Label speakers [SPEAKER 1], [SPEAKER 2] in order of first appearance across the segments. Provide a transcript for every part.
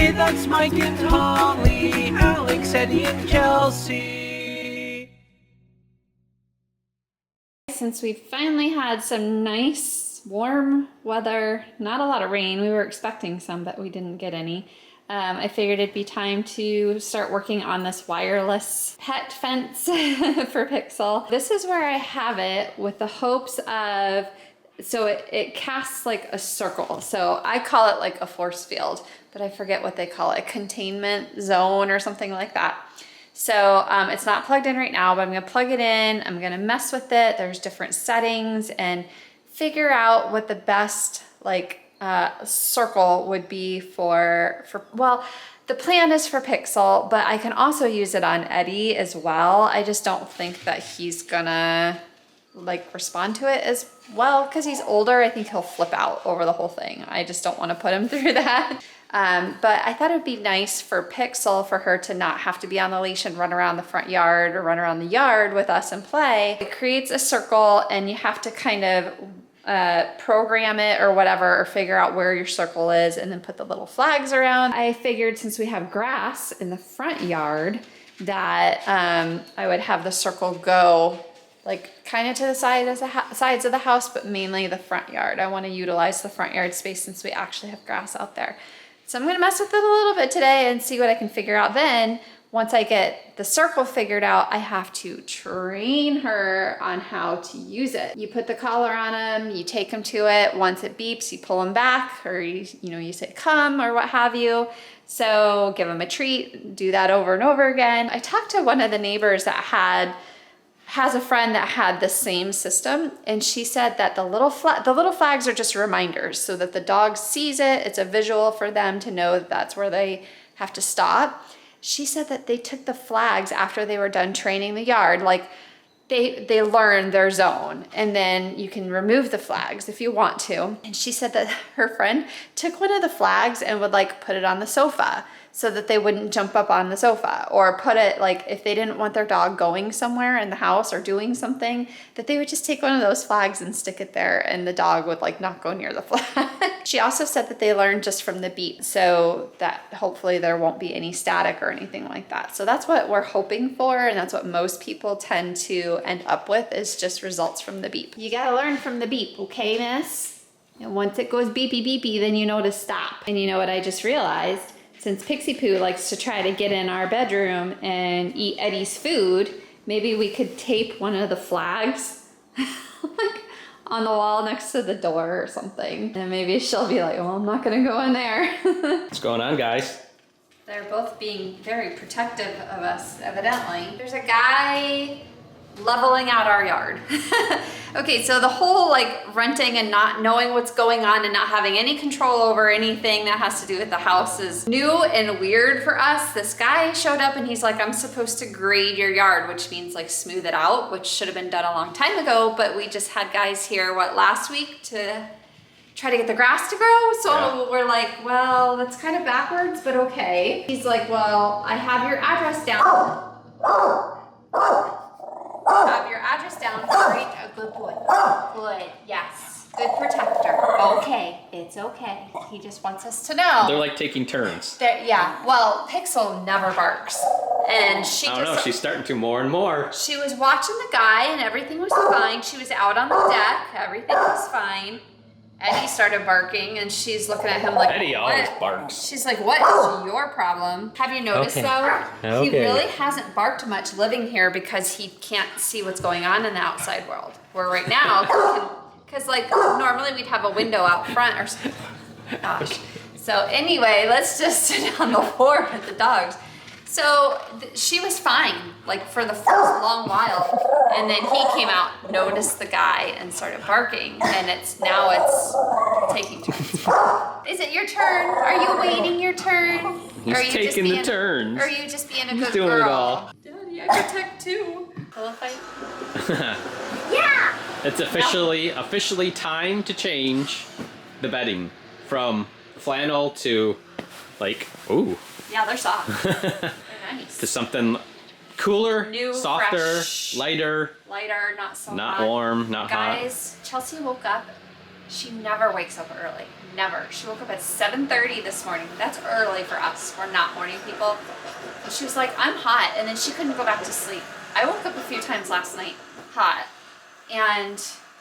[SPEAKER 1] Hey, that's Mike and Holly, Alex, Eddie, and Kelsey.
[SPEAKER 2] Since we finally had some nice warm weather, not a lot of rain, we were expecting some, but we didn't get any. I figured it'd be time to start working on this wireless pet fence for Pixel. This is where I have it with the hopes of, so it casts like a circle. So I call it like a force field, but I forget what they call it, a containment zone or something like that. So it's not plugged in right now, but I'm gonna plug it in. I'm gonna mess with it. There's different settings and figure out what the best like circle would be for, well, the plan is for Pixel, but I can also use it on Eddie as well. I just don't think that he's gonna like respond to it as well because he's older. I think he'll flip out over the whole thing. I just don't want to put him through that. But I thought it'd be nice for Pixel for her to not have to be on the leash and run around the front yard or run around the yard with us and play. It creates a circle and you have to kind of program it or whatever, or figure out where your circle is and then put the little flags around. I figured since we have grass in the front yard that I would have the circle go like kind of to the sides of the house, but mainly the front yard. I want to utilize the front yard space since we actually have grass out there. So I'm gonna mess with it a little bit today and see what I can figure out. Then once I get the circle figured out, I have to train her on how to use it. You put the collar on him, you take him to it. Once it beeps, you pull him back, or you say come or what have you. So give him a treat, do that over and over again. I talked to one of the neighbors that has a friend that had the same system, and she said that the little flags are just reminders so that the dog sees it. It's a visual for them to know that that's where they have to stop. She said that they took the flags after they were done training the yard, like they learned their zone, and then you can remove the flags if you want to. And she said that her friend took one of the flags and would like put it on the sofa so that they wouldn't jump up on the sofa, or put it like if they didn't want their dog going somewhere in the house or doing something, that they would just take one of those flags and stick it there and the dog would like not go near the flag. She also said that they learned just from the beep, so that hopefully there won't be any static or anything like that. So that's what we're hoping for, and that's what most people tend to end up with, is just results from the beep. You gotta learn from the beep, okay, miss? And once it goes beepy beepy, then you know to stop. And you know what I just realized? Since Pixie Poo likes to try to get in our bedroom and eat Eddie's food, maybe we could tape one of the flags like on the wall next to the door or something. And maybe she'll be like, well, I'm not gonna go in there.
[SPEAKER 3] What's going on, guys?
[SPEAKER 2] They're both being very protective of us, evidently. There's a guy leveling out our yard. Okay, so the whole like renting and not knowing what's going on and not having any control over anything that has to do with the house is new and weird for us. This guy showed up and he's like, I'm supposed to grade your yard, which means like smooth it out, which should have been done a long time ago, but we just had guys here, last week to try to get the grass to grow. So yeah. We're like, well, that's kind of backwards, but okay. He's like, well, I have your address down. Have your address down. Great, a good boy. Good, yes. Good protector. Okay, it's okay. He just wants us to know.
[SPEAKER 3] They're like taking turns.
[SPEAKER 2] Yeah, well, Pixel never barks. And she
[SPEAKER 3] I don't know, she's starting to more and more.
[SPEAKER 2] She was watching the guy and everything was fine. She was out on the deck, everything was fine. Eddie started barking and she's looking at him like,
[SPEAKER 3] Eddie always barks.
[SPEAKER 2] She's like, what is your problem? Have you noticed though?
[SPEAKER 3] Okay.
[SPEAKER 2] He really hasn't barked much living here because he can't see what's going on in the outside world. Where right now, because like normally we'd have a window out front or something. Gosh. So anyway, let's just sit on the floor with the dogs. So she was fine, like for the first long while, and then he came out, noticed the guy, and started barking, and now it's taking turns. Is it your turn? Are you waiting your turn?
[SPEAKER 3] He's taking the turns.
[SPEAKER 2] Or are you just being a good
[SPEAKER 3] doing
[SPEAKER 2] girl?
[SPEAKER 3] It all.
[SPEAKER 2] Daddy, I protect too. Pillow fight? Yeah!
[SPEAKER 3] It's officially time to change the bedding from flannel to like, ooh.
[SPEAKER 2] Yeah, they're soft. They're nice.
[SPEAKER 3] To something cooler,
[SPEAKER 2] new,
[SPEAKER 3] softer,
[SPEAKER 2] fresh,
[SPEAKER 3] lighter,
[SPEAKER 2] not so
[SPEAKER 3] not
[SPEAKER 2] hot.
[SPEAKER 3] warm, not hot.
[SPEAKER 2] Guys, Chelsea woke up. She never wakes up early. Never. She woke up at 7:30 this morning. That's early for us. We're not morning people. And she was like, I'm hot. And then she couldn't go back to sleep. I woke up a few times last night hot. And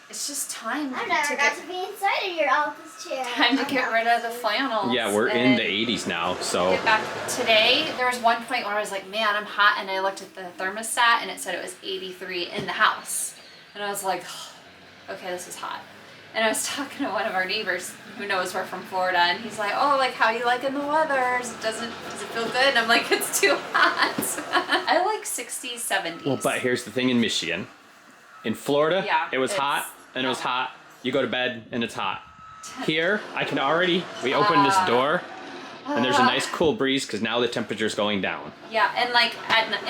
[SPEAKER 2] it's just time
[SPEAKER 4] I never got to be inside of your office chair.
[SPEAKER 2] time to get rid of the flannels.
[SPEAKER 3] Yeah, we're in the 80s now, so.
[SPEAKER 2] Get back. Today, there was one point where I was like, man, I'm hot. And I looked at the thermostat and it said it was 83 in the house. And I was like, okay, this is hot. And I was talking to one of our neighbors who knows we're from Florida, and he's like, oh, like, how you liking the weather? Does it feel good? And I'm like, it's too hot. I like 60s, 70s.
[SPEAKER 3] Well, but here's the thing in Michigan. In Florida,
[SPEAKER 2] Yeah,
[SPEAKER 3] it was hot, and it was hot. You go to bed, and it's hot. Here, I can already, we opened this door, and there's a nice cool breeze, because now the temperature's going down.
[SPEAKER 2] Yeah, and like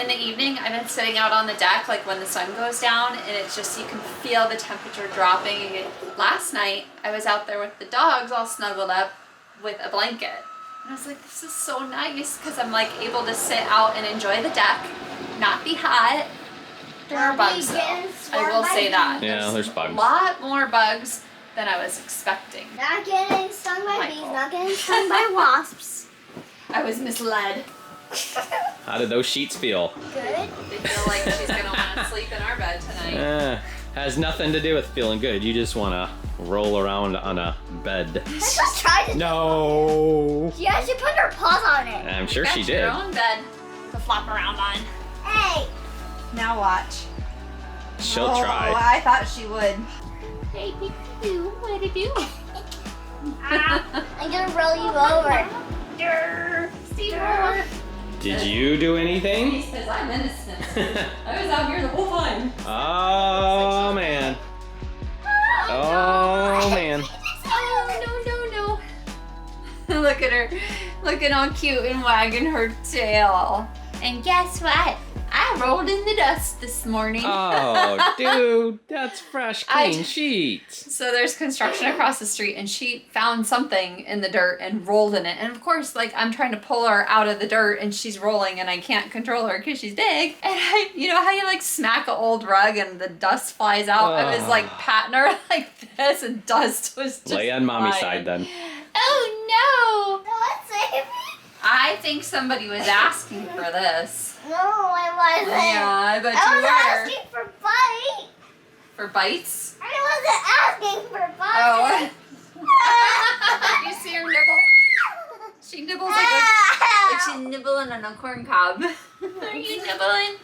[SPEAKER 2] in the evening, I've been sitting out on the deck, like when the sun goes down, and it's just, you can feel the temperature dropping. Last night, I was out there with the dogs all snuggled up with a blanket. And I was like, this is so nice, because I'm like able to sit out and enjoy the deck, not be hot. There are bugs though. I will say that.
[SPEAKER 3] Yeah, there's
[SPEAKER 2] a
[SPEAKER 3] bugs.
[SPEAKER 2] lot more bugs than I was expecting.
[SPEAKER 4] Not getting stung by bees,
[SPEAKER 2] Michael.
[SPEAKER 4] not getting stung by wasps.
[SPEAKER 2] I was misled.
[SPEAKER 3] How did those sheets feel?
[SPEAKER 4] Good.
[SPEAKER 2] They feel like she's gonna want to sleep in our bed tonight.
[SPEAKER 3] Has nothing to do with feeling good. You just want to roll around on a bed.
[SPEAKER 4] I just tried to.
[SPEAKER 3] No.
[SPEAKER 4] She actually put her paws on it.
[SPEAKER 3] I'm sure
[SPEAKER 2] Got
[SPEAKER 3] she
[SPEAKER 2] your
[SPEAKER 3] did.
[SPEAKER 2] own bed to flop around on.
[SPEAKER 4] Hey.
[SPEAKER 5] Now watch.
[SPEAKER 3] She'll
[SPEAKER 5] Oh,
[SPEAKER 3] try.
[SPEAKER 5] I thought she would.
[SPEAKER 2] Hey, Pikachu, what did you do?
[SPEAKER 4] I'm gonna roll you over.
[SPEAKER 2] Steve,
[SPEAKER 3] Did you do anything?
[SPEAKER 2] He says I'm innocent. I was out here the whole time.
[SPEAKER 3] Oh, man. Oh, man.
[SPEAKER 2] Oh, no. Look at her, looking all cute and wagging her tail. And guess what? I rolled in the dust this morning.
[SPEAKER 3] Oh, dude, that's fresh, clean sheets.
[SPEAKER 2] So there's construction across the street, and she found something in the dirt and rolled in it. And of course, like, I'm trying to pull her out of the dirt, and she's rolling, and I can't control her because she's big. And you know how you like smack an old rug and the dust flies out? I was like patting her like this, and dust was just
[SPEAKER 3] Lay on mommy's
[SPEAKER 2] flying.
[SPEAKER 3] side then.
[SPEAKER 2] Oh no!
[SPEAKER 4] Let's save me.
[SPEAKER 2] I think somebody was asking for this.
[SPEAKER 4] No, I wasn't.
[SPEAKER 2] Yeah, I bet
[SPEAKER 4] I
[SPEAKER 2] you
[SPEAKER 4] was
[SPEAKER 2] were.
[SPEAKER 4] asking for bite.
[SPEAKER 2] For bites?
[SPEAKER 4] I wasn't asking for bite.
[SPEAKER 2] Oh. You see her nibble? She nibbles like she's nibbling on a corn cob. Are you nibbling?